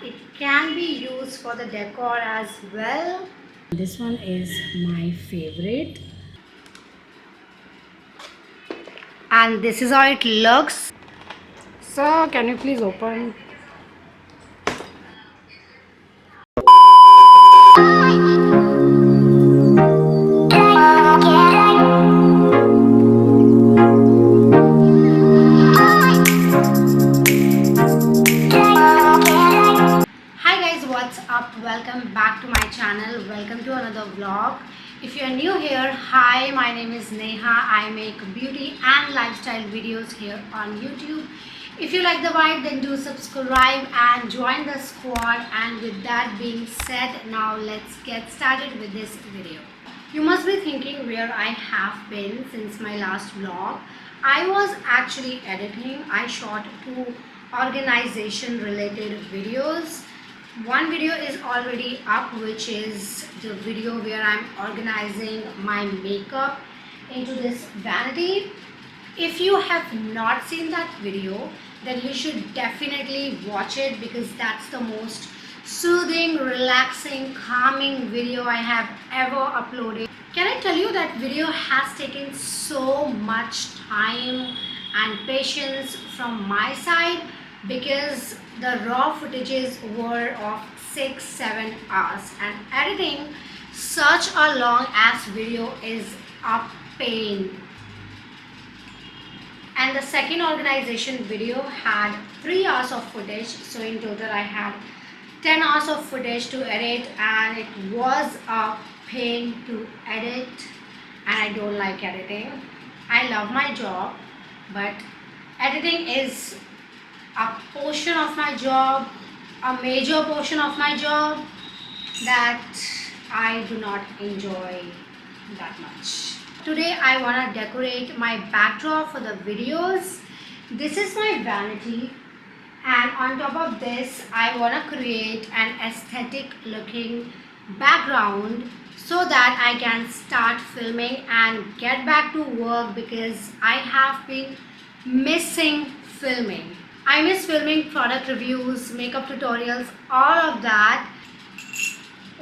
it can be used for the decor as well. This one is my favorite. And this is how it looks. Sir, can you please open? Hi guys, what's up? Welcome back to my channel. Welcome to another vlog. If you're new here, hi, my name is Neha. I make beauty and lifestyle videos here on YouTube. If you like the vibe, then do subscribe and join the squad. And with that being said, now let's get started with this video. You must be thinking where I have been since my last vlog. I was actually editing. I shot 2 organization related videos. One video is already up, which is the video where I'm organizing my makeup into this vanity. If you have not seen that video, then you should definitely watch it because that's the most soothing, relaxing, calming video I have ever uploaded. Can I tell you that video has taken so much time and patience from my side because the raw footages were of 6-7 hours, and editing such a long ass video is a pain. And the second organization video had 3 hours of footage, so in total I had 10 hours of footage to edit, and it was a pain to edit, and I don't like editing. I love my job, but editing is a portion of my job, a major portion of my job that I do not enjoy that much. Today I want to decorate my backdrop for the videos. This is my vanity, and on top of this I want to create an aesthetic looking background so that I can start filming and get back to work because I have been missing filming. I miss filming product reviews, makeup tutorials, all of that.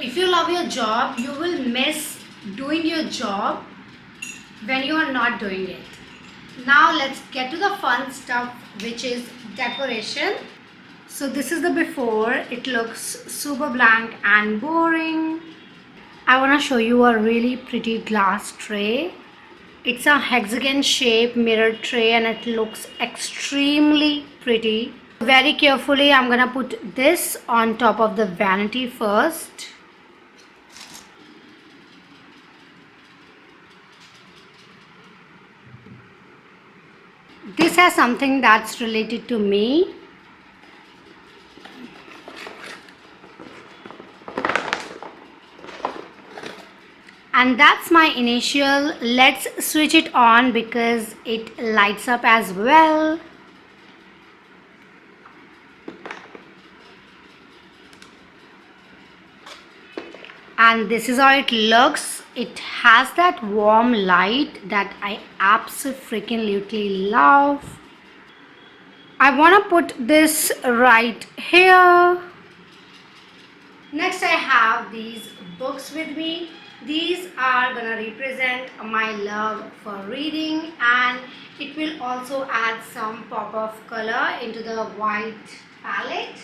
If you love your job, you will miss doing your job when you are not doing it. Now let's get to the fun stuff, which is decoration. So this is the before. It looks super blank and boring. I want to show you a really pretty glass tray. It's a hexagon shape mirror tray and it looks extremely pretty. Very carefully I'm gonna put this on top of the vanity first. This has something that's related to me. And that's my initial. Let's switch it on because it lights up as well. And this is how it looks. It has that warm light that I absolutely love. I want to put this right here. Next I have these books with me. These are gonna represent my love for reading, and it will also add some pop of color into the white palette.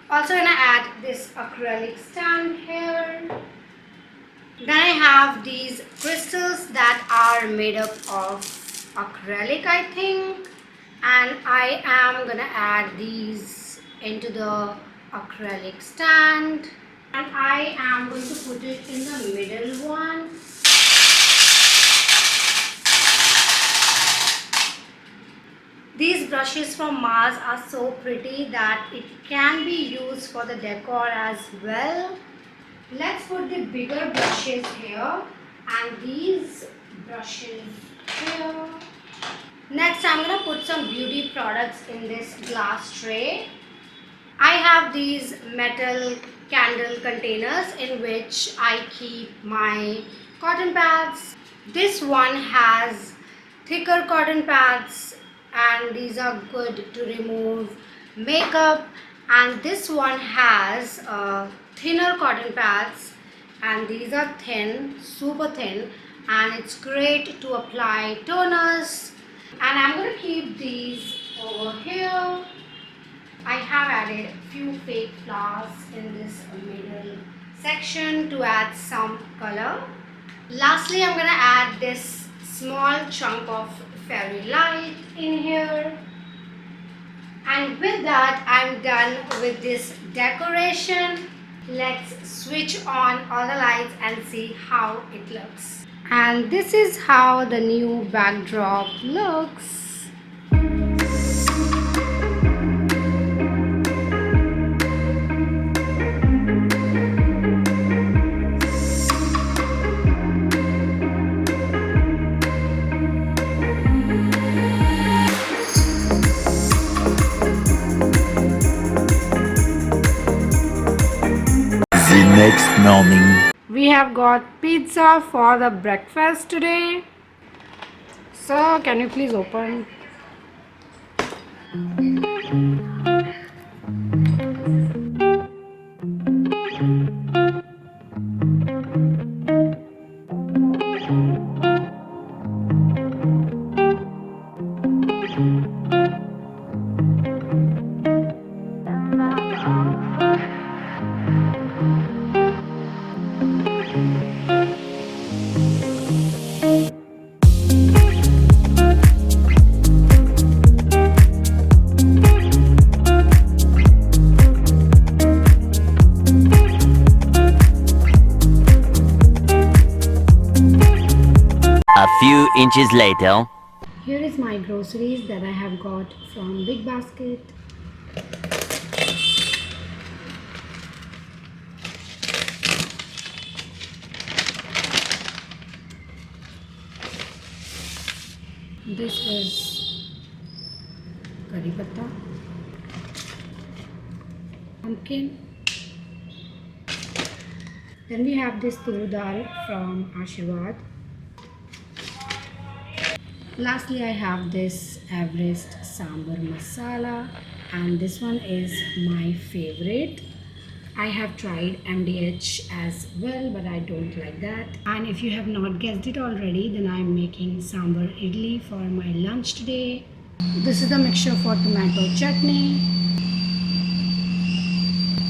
Also gonna add this acrylic stand here. Then I have these crystals that are made up of acrylic, I think, and I am gonna add these into the acrylic stand. And I am going to put it in the middle one. These brushes from Mars are so pretty that it can be used for the decor as well. Let's put the bigger brushes here and these brushes here. Next I'm going to put some beauty products in this glass tray. I have these metal candle containers in which I keep my cotton pads. This one has thicker cotton pads and these are good to remove makeup, and this one has thinner cotton pads, and these are thin, super thin, and it's great to apply toners. And I'm going to keep these over here. I have added a few fake flowers in this middle section to add some color. Lastly, I'm going to add this small chunk of fairy light in here. And with that, I'm done with this decoration. Let's switch on all the lights and see how it looks. And this is how the new backdrop looks. The next morning. We have got pizza for the breakfast today. So, can you please open? A few inches later. Here is my groceries that I have got from Big Basket. This is curry patta, pumpkin. Then we have this tur dal from Ashirwad. Lastly, I have this Everest sambar masala, and this one is my favorite. I have tried MDH as well, but I don't like that. And if you have not guessed it already, then I'm making sambar idli for my lunch today. This is the mixture for tomato chutney.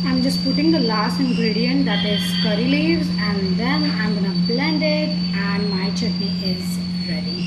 I'm just putting the last ingredient, that is curry leaves, and then I'm gonna blend it, and my chutney is ready.